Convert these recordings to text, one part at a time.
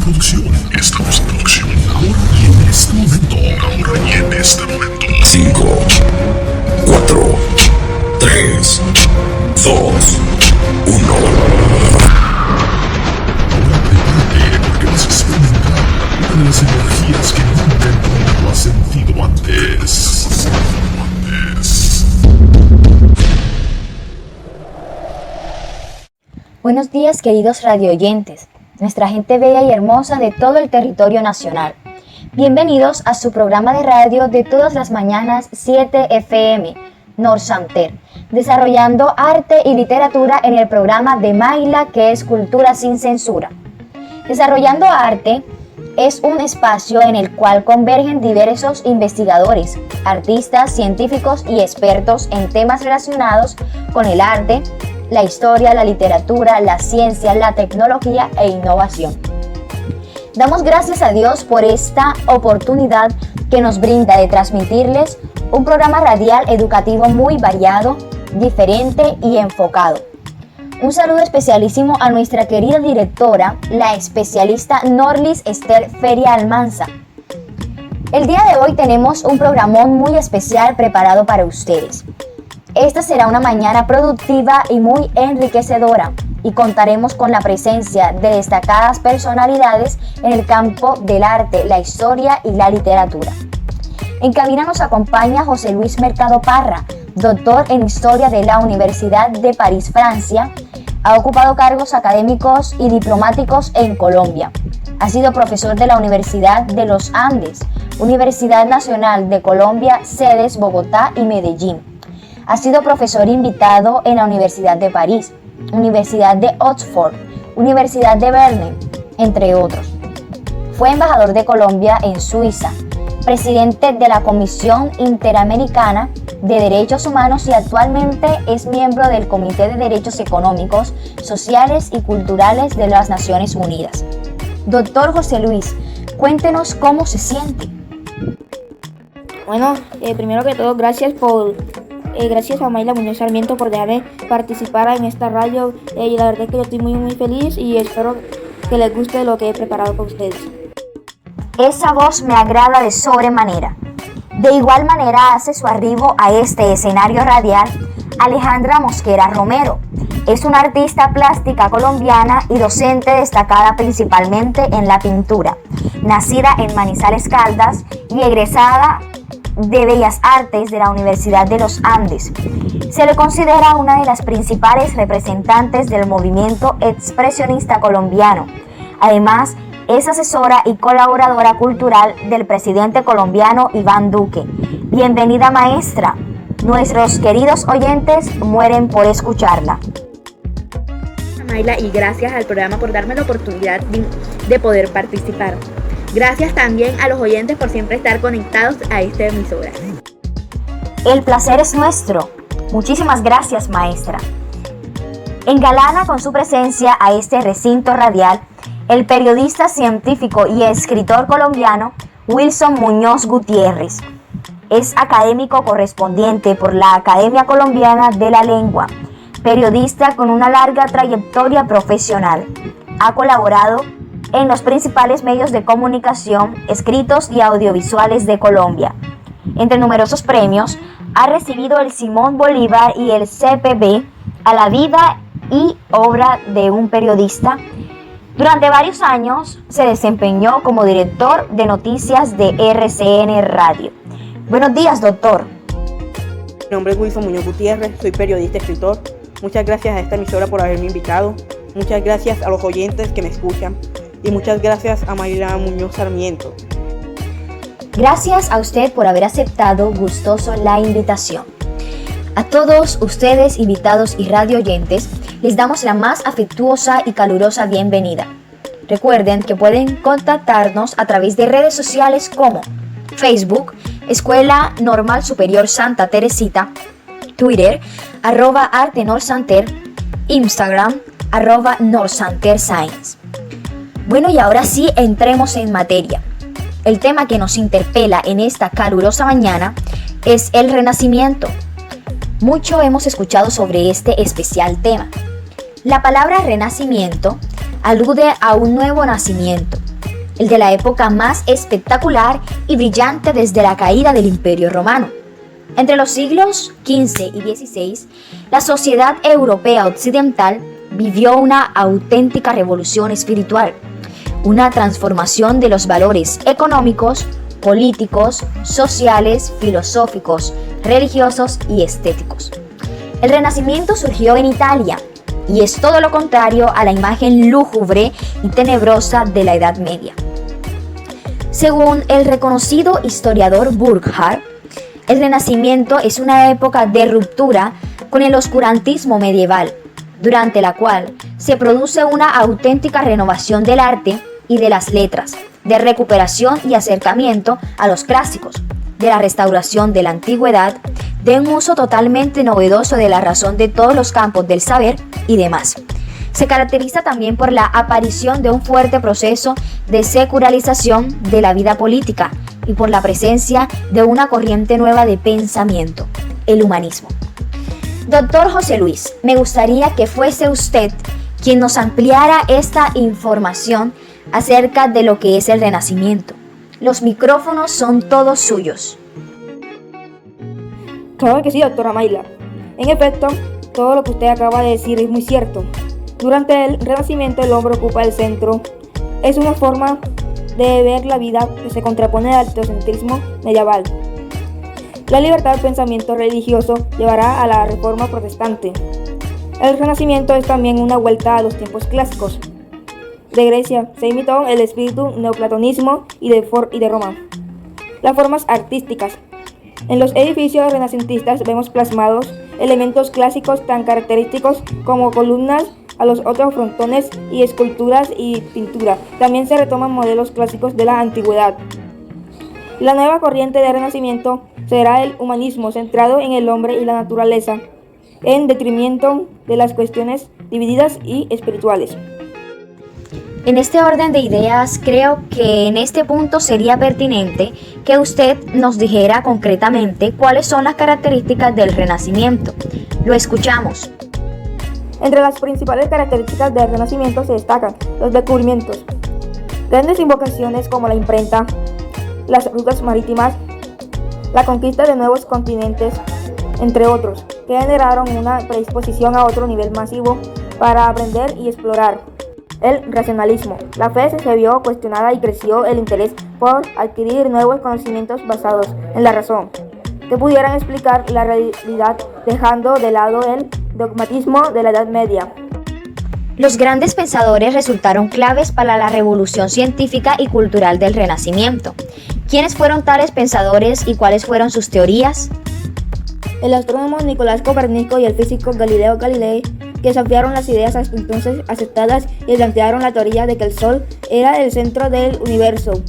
producción. Estamos en producción. Ahora y en este momento. 5, 4, 3, 2, 1. Ahora prepárate porque vas a experimentar una de las energías que nunca en tu vida has sentido antes. Buenos días, queridos radioyentes, nuestra gente bella y hermosa de todo el territorio nacional. Bienvenidos a su programa de radio de todas las mañanas 7 FM, Nor Santer, desarrollando arte y literatura en el programa de Mayla, que es Cultura sin Censura. Desarrollando arte es un espacio en el cual convergen diversos investigadores, artistas, científicos y expertos en temas relacionados con el arte, la historia, la literatura, la ciencia, la tecnología e innovación. Damos gracias a Dios por esta oportunidad que nos brinda de transmitirles un programa radial educativo muy variado, diferente y enfocado. Un saludo especialísimo a nuestra querida directora, la especialista Norlis Esther Feria Almanza. El día de hoy tenemos un programón muy especial preparado para ustedes. Esta será una mañana productiva y muy enriquecedora y contaremos con la presencia de destacadas personalidades en el campo del arte, la historia y la literatura. En cabina nos acompaña José Luis Mercado Parra, doctor en Historia de la Universidad de París, Francia. Ha ocupado cargos académicos y diplomáticos en Colombia. Ha sido profesor de la Universidad de los Andes, Universidad Nacional de Colombia, sedes Bogotá y Medellín. Ha sido profesor invitado en la Universidad de París, Universidad de Oxford, Universidad de Berlín, entre otros. Fue embajador de Colombia en Suiza, presidente de la Comisión Interamericana de Derechos Humanos y actualmente es miembro del Comité de Derechos Económicos, Sociales y Culturales de las Naciones Unidas. Doctor José Luis, cuéntenos cómo se siente. Bueno, primero que todo, gracias a Mayla Muñoz Sarmiento por dejarme participar en esta radio. Y la verdad es que yo estoy muy feliz y espero que les guste lo que he preparado para ustedes. Esa voz me agrada de sobremanera. De igual manera hace su arribo a este escenario radial Alejandra Mosquera Romero. Es una artista plástica colombiana y docente destacada principalmente en la pintura. Nacida en Manizales, Caldas y egresada de Bellas Artes de la Universidad de los Andes. Se le considera una de las principales representantes del movimiento expresionista colombiano. Además, es asesora y colaboradora cultural del presidente colombiano Iván Duque. Bienvenida, maestra. Nuestros queridos oyentes mueren por escucharla. Mayla, y gracias al programa por darme la oportunidad de poder participar. Gracias también a los oyentes por siempre estar conectados a esta emisora. El placer es nuestro. Muchísimas gracias, maestra. Engalana con su presencia a este recinto radial el periodista científico y escritor colombiano Wilson Muñoz Gutiérrez. Es académico correspondiente por la Academia Colombiana de la Lengua, periodista con una larga trayectoria profesional. Ha colaborado en los principales medios de comunicación escritos y audiovisuales de Colombia. Entre numerosos premios, ha recibido el Simón Bolívar y el CPB a la vida y obra de un periodista. Durante varios años se desempeñó como director de noticias de RCN Radio. Buenos días, doctor. Mi nombre es Wilson Muñoz Gutiérrez, soy periodista y escritor. Muchas gracias a esta emisora por haberme invitado. Muchas gracias a los oyentes que me escuchan. Y muchas gracias a Mayla Muñoz Sarmiento. Gracias a usted por haber aceptado gustoso la invitación. A todos ustedes, invitados y radio oyentes, les damos la más afectuosa y calurosa bienvenida. Recuerden que pueden contactarnos a través de redes sociales como Facebook, Escuela Normal Superior Santa Teresita, Twitter, @ArteNorSanter, Instagram, @NorSanterScience. Bueno, y ahora sí entremos en materia. El tema que nos interpela en esta calurosa mañana es el Renacimiento. Mucho hemos escuchado sobre este especial tema. La palabra renacimiento alude a un nuevo nacimiento, el de la época más espectacular y brillante desde la caída del Imperio Romano. Entre los siglos XV y XVI, la sociedad europea occidental vivió una auténtica revolución espiritual, una transformación de los valores económicos, políticos, sociales, filosóficos, religiosos y estéticos. El Renacimiento surgió en Italia y es todo lo contrario a la imagen lúgubre y tenebrosa de la Edad Media. Según el reconocido historiador Burckhardt, el Renacimiento es una época de ruptura con el oscurantismo medieval, durante la cual se produce una auténtica renovación del arte y de las letras, de recuperación y acercamiento a los clásicos, de la restauración de la antigüedad, de un uso totalmente novedoso de la razón de todos los campos del saber y demás. Se caracteriza también por la aparición de un fuerte proceso de secularización de la vida política y por la presencia de una corriente nueva de pensamiento, el humanismo. Doctor José Luis, me gustaría que fuese usted quien nos ampliara esta información acerca de lo que es el Renacimiento. Los micrófonos son todos suyos. Claro que sí, doctora Mayla. En efecto, todo lo que usted acaba de decir es muy cierto. Durante el Renacimiento el hombre ocupa el centro. Es una forma de ver la vida que se contrapone al teocentrismo medieval. La libertad del pensamiento religioso llevará a la reforma protestante. El Renacimiento es también una vuelta a los tiempos clásicos. De Grecia se imitó el espíritu neoplatonismo y de Roma. Las formas artísticas. En los edificios renacentistas vemos plasmados elementos clásicos tan característicos como columnas a los otros frontones y esculturas y pintura. También se retoman modelos clásicos de la antigüedad. La nueva corriente de Renacimiento será el humanismo centrado en el hombre y la naturaleza, en detrimento de las cuestiones divididas y espirituales. En este orden de ideas, creo que en este punto sería pertinente que usted nos dijera concretamente cuáles son las características del Renacimiento. Lo escuchamos. Entre las principales características del Renacimiento se destacan los descubrimientos, grandes invocaciones como la imprenta, las rutas marítimas, la conquista de nuevos continentes, entre otros, que generaron una predisposición a otro nivel masivo para aprender y explorar. El racionalismo. La fe se vio cuestionada y creció el interés por adquirir nuevos conocimientos basados en la razón, que pudieran explicar la realidad, dejando de lado el dogmatismo de la Edad Media. Los grandes pensadores resultaron claves para la revolución científica y cultural del Renacimiento. ¿Quiénes fueron tales pensadores y cuáles fueron sus teorías? El astrónomo Nicolás Copérnico y el físico Galileo Galilei, que desafiaron las ideas hasta entonces aceptadas y plantearon la teoría de que el Sol era el centro del universo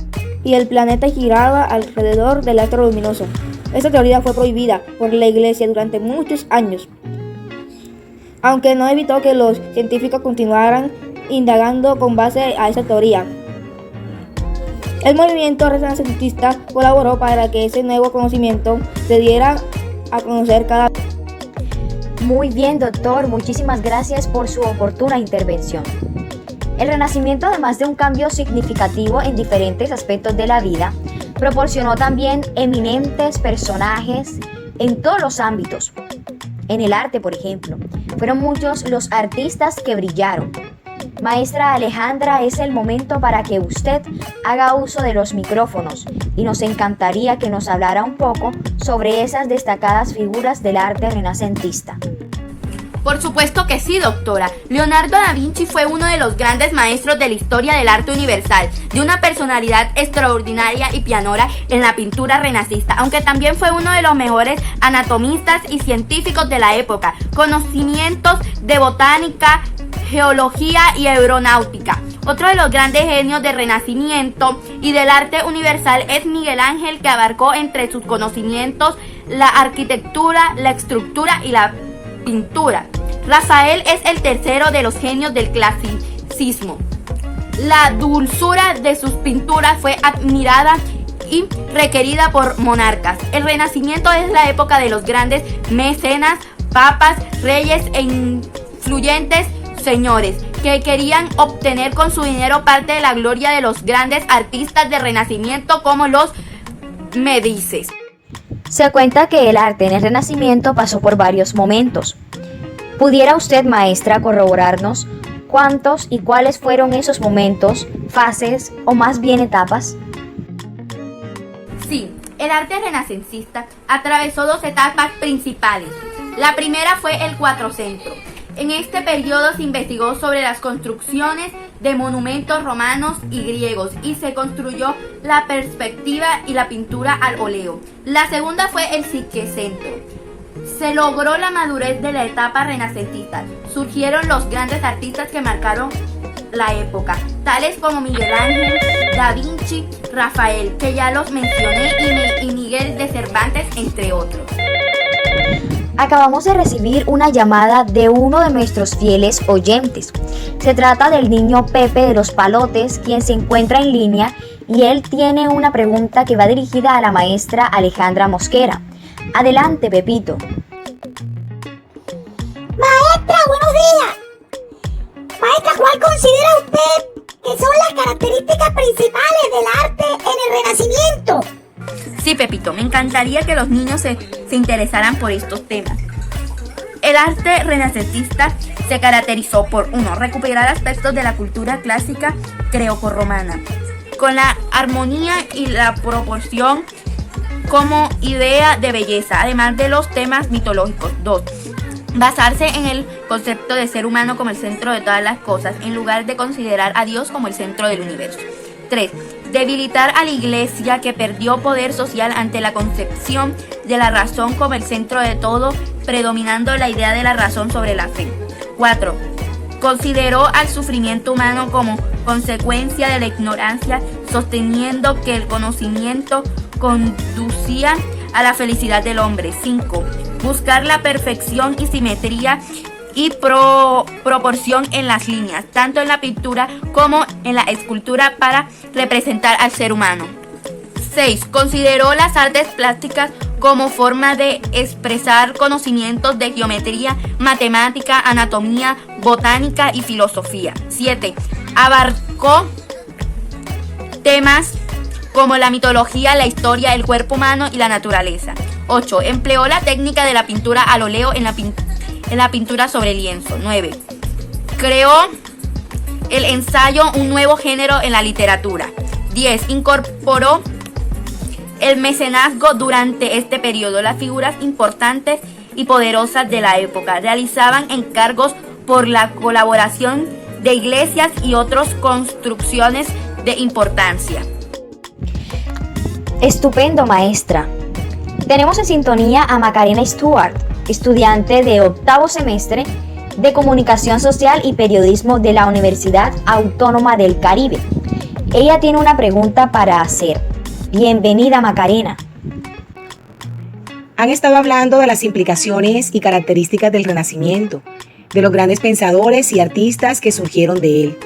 y el planeta giraba alrededor del astro luminoso. Esta teoría fue prohibida por la Iglesia durante muchos años, aunque no evitó que los científicos continuaran indagando con base a esa teoría. El movimiento renacentista colaboró para que ese nuevo conocimiento se diera a conocer cada vez. Muy bien, doctor, muchísimas gracias por su oportuna intervención. El Renacimiento, además de un cambio significativo en diferentes aspectos de la vida, proporcionó también eminentes personajes en todos los ámbitos. En el arte, por ejemplo, fueron muchos los artistas que brillaron. Maestra Alejandra, es el momento para que usted haga uso de los micrófonos y nos encantaría que nos hablara un poco sobre esas destacadas figuras del arte renacentista. Por supuesto que sí, doctora. Leonardo da Vinci fue uno de los grandes maestros de la historia del arte universal, de una personalidad extraordinaria y pionera en la pintura renacentista, aunque también fue uno de los mejores anatomistas y científicos de la época, conocimientos de botánica, geología y aeronáutica. Otro de los grandes genios del Renacimiento y del arte universal es Miguel Ángel, que abarcó entre sus conocimientos la arquitectura, la estructura y la pintura. Rafael es el tercero de los genios del clasicismo. La dulzura de sus pinturas fue admirada y requerida por monarcas. El Renacimiento es la época de los grandes mecenas, papas, reyes e influyentes señores, que querían obtener con su dinero parte de la gloria de los grandes artistas del Renacimiento como los Médicis. Se cuenta que el arte en el Renacimiento pasó por varios momentos. ¿Pudiera usted, maestra, corroborarnos cuántos y cuáles fueron esos momentos, fases o más bien etapas? Sí, el arte renacentista atravesó dos etapas principales. La primera fue el Quattrocento. En este periodo se investigó sobre las construcciones de monumentos romanos y griegos y se construyó la perspectiva y la pintura al óleo. La segunda fue el Cinquecento. Se logró la madurez de la etapa renacentista. Surgieron los grandes artistas que marcaron la época, tales como Miguel Ángel, Da Vinci, Rafael, que ya los mencioné, y Miguel de Cervantes, entre otros. Acabamos de recibir una llamada de uno de nuestros fieles oyentes. Se trata del niño Pepe de los Palotes, quien se encuentra en línea y él tiene una pregunta que va dirigida a la maestra Alejandra Mosquera. Adelante, Pepito. Maestra, buenos días. Maestra, ¿cuál considera usted que son las características principales del arte en el Renacimiento? Sí, Pepito, me encantaría que los niños se interesaran por estos temas. El arte renacentista se caracterizó por 1. Recuperar aspectos de la cultura clásica grecorromana, con la armonía y la proporción como idea de belleza, además de los temas mitológicos. 2. Basarse en el concepto de ser humano como el centro de todas las cosas, en lugar de considerar a Dios como el centro del universo. 3. Debilitar a la Iglesia, que perdió poder social ante la concepción de la razón como el centro de todo, predominando la idea de la razón sobre la fe. 4. Consideró al sufrimiento humano como consecuencia de la ignorancia, sosteniendo que el conocimiento conducía a la felicidad del hombre. 5. Buscar la perfección y simetría y proporción en las líneas, tanto en la pintura como en la escultura, para representar al ser humano. 6. Consideró las artes plásticas como forma de expresar conocimientos de geometría, matemática, anatomía, botánica y filosofía. 7. Abarcó temas como la mitología, la historia, el cuerpo humano y la naturaleza. 8. Empleó la técnica de la pintura al óleo en la pintura sobre lienzo. 9. Creó el ensayo, un nuevo género en la literatura. 10. Incorporó el mecenazgo durante este periodo. Las figuras importantes y poderosas de la época realizaban encargos por la colaboración de iglesias y otras construcciones de importancia. Estupendo, maestra. Tenemos en sintonía a Macarena Stewart, estudiante de 8º semestre de Comunicación Social y Periodismo de la Universidad Autónoma del Caribe. Ella tiene una pregunta para hacer. Bienvenida, Macarena. Han estado hablando de las implicaciones y características del Renacimiento, de los grandes pensadores y artistas que surgieron de él.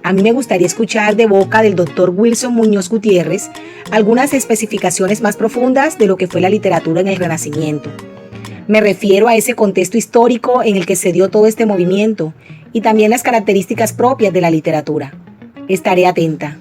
A mí me gustaría escuchar de boca del doctor Wilson Muñoz Gutiérrez algunas especificaciones más profundas de lo que fue la literatura en el Renacimiento. Me refiero a ese contexto histórico en el que se dio todo este movimiento y también las características propias de la literatura. Estaré atenta.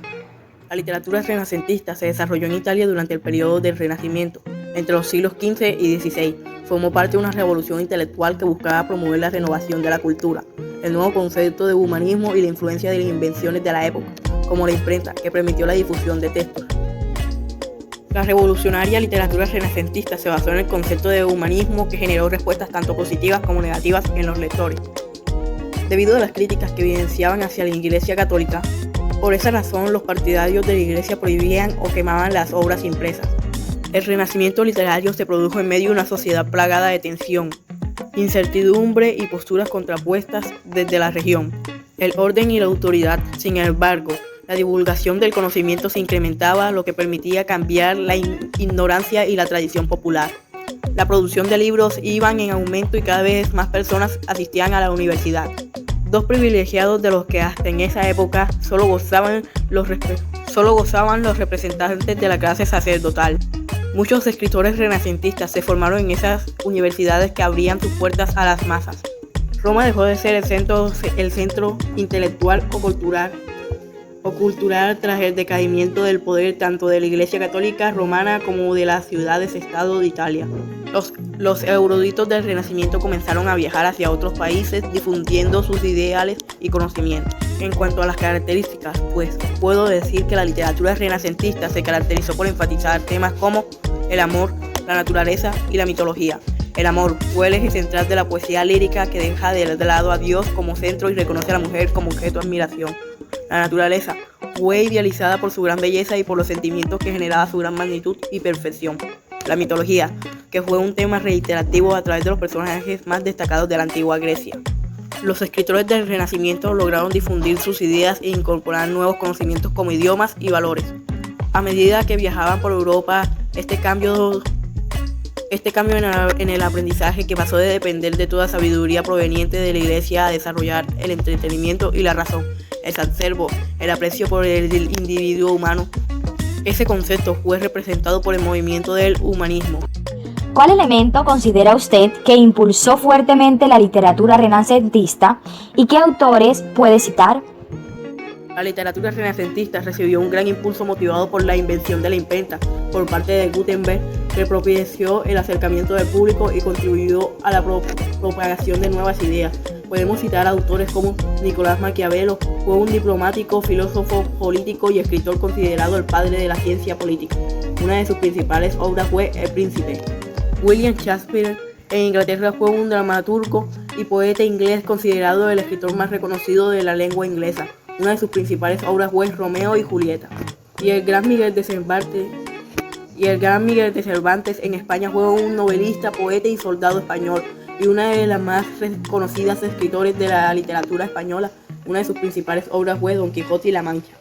La literatura renacentista se desarrolló en Italia durante el periodo del Renacimiento, entre los siglos XV y XVI. Formó parte de una revolución intelectual que buscaba promover la renovación de la cultura, el nuevo concepto de humanismo y la influencia de las invenciones de la época, como la imprenta, que permitió la difusión de textos. La revolucionaria literatura renacentista se basó en el concepto de humanismo, que generó respuestas tanto positivas como negativas en los lectores. Debido a las críticas que evidenciaban hacia la Iglesia católica, por esa razón los partidarios de la Iglesia prohibían o quemaban las obras impresas. El renacimiento literario se produjo en medio de una sociedad plagada de tensión, incertidumbre y posturas contrapuestas desde la región. El orden y la autoridad, sin embargo, la divulgación del conocimiento se incrementaba, lo que permitía cambiar la ignorancia y la tradición popular. La producción de libros iba en aumento y cada vez más personas asistían a la universidad. Dos privilegiados de los que hasta en esa época solo gozaban los representantes de la clase sacerdotal. Muchos escritores renacentistas se formaron en esas universidades que abrían sus puertas a las masas. Roma dejó de ser el centro intelectual o cultural tras el decaimiento del poder tanto de la Iglesia Católica Romana como de las ciudades-estado de Italia. Los eruditos del Renacimiento comenzaron a viajar hacia otros países difundiendo sus ideales y conocimientos. En cuanto a las características, pues puedo decir que la literatura renacentista se caracterizó por enfatizar temas como el amor, la naturaleza y la mitología. El amor fue el eje central de la poesía lírica que deja de lado a Dios como centro y reconoce a la mujer como objeto de admiración. La naturaleza fue idealizada por su gran belleza y por los sentimientos que generaba su gran magnitud y perfección. La mitología, que fue un tema reiterativo a través de los personajes más destacados de la antigua Grecia. Los escritores del Renacimiento lograron difundir sus ideas e incorporar nuevos conocimientos como idiomas y valores. A medida que viajaban por Europa, este cambio en el aprendizaje, que pasó de depender de toda sabiduría proveniente de la Iglesia a desarrollar el entretenimiento y la razón, el exacerbo, el aprecio por el individuo humano. Ese concepto fue representado por el movimiento del humanismo. ¿Cuál elemento considera usted que impulsó fuertemente la literatura renacentista y qué autores puede citar? La literatura renacentista recibió un gran impulso motivado por la invención de la imprenta por parte de Gutenberg, que propició el acercamiento del público y contribuyó a la propagación de nuevas ideas. Podemos citar autores como Nicolás Maquiavelo, fue un diplomático, filósofo, político y escritor considerado el padre de la ciencia política. Una de sus principales obras fue El Príncipe. William Shakespeare en Inglaterra fue un dramaturgo y poeta inglés considerado el escritor más reconocido de la lengua inglesa. Una de sus principales obras fue Romeo y Julieta. Y el gran Miguel de Cervantes en España fue un novelista, poeta y soldado español, y una de las más reconocidas escritores de la literatura española. Una de sus principales obras fue Don Quijote y la Mancha.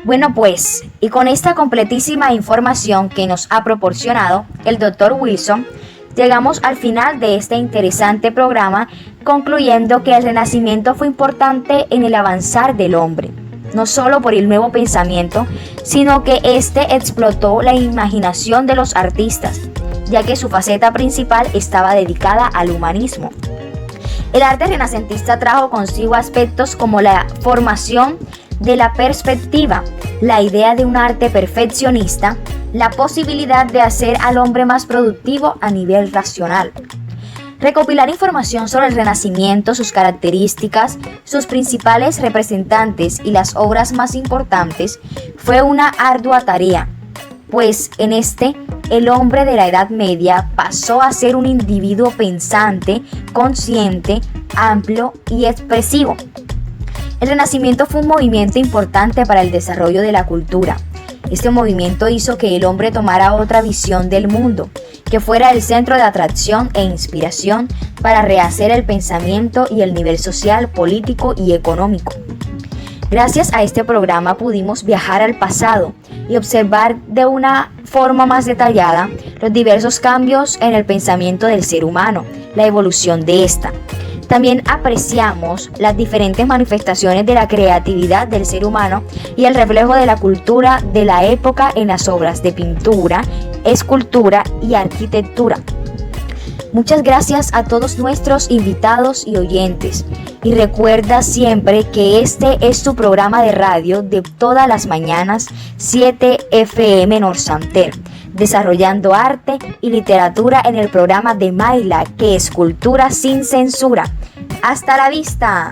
Bueno pues, y con esta completísima información que nos ha proporcionado el Dr. Wilson, llegamos al final de este interesante programa, concluyendo que el Renacimiento fue importante en el avanzar del hombre, no solo por el nuevo pensamiento, sino que este explotó la imaginación de los artistas, ya que su faceta principal estaba dedicada al humanismo. El arte renacentista trajo consigo aspectos como la formación de la perspectiva, la idea de un arte perfeccionista, la posibilidad de hacer al hombre más productivo a nivel racional. Recopilar información sobre el Renacimiento, sus características, sus principales representantes y las obras más importantes fue una ardua tarea, pues en el hombre de la Edad Media pasó a ser un individuo pensante, consciente, amplio y expresivo. El Renacimiento fue un movimiento importante para el desarrollo de la cultura. Este movimiento hizo que el hombre tomara otra visión del mundo, que fuera el centro de atracción e inspiración para rehacer el pensamiento y el nivel social, político y económico. Gracias a este programa pudimos viajar al pasado y observar de una forma más detallada los diversos cambios en el pensamiento del ser humano, la evolución de esta. También apreciamos las diferentes manifestaciones de la creatividad del ser humano y el reflejo de la cultura de la época en las obras de pintura, escultura y arquitectura. Muchas gracias a todos nuestros invitados y oyentes. Y recuerda siempre que este es tu programa de radio de todas las mañanas, 7 FM Norsanter, desarrollando arte y literatura en el programa de Mayla, que es Cultura sin Censura. ¡Hasta la vista!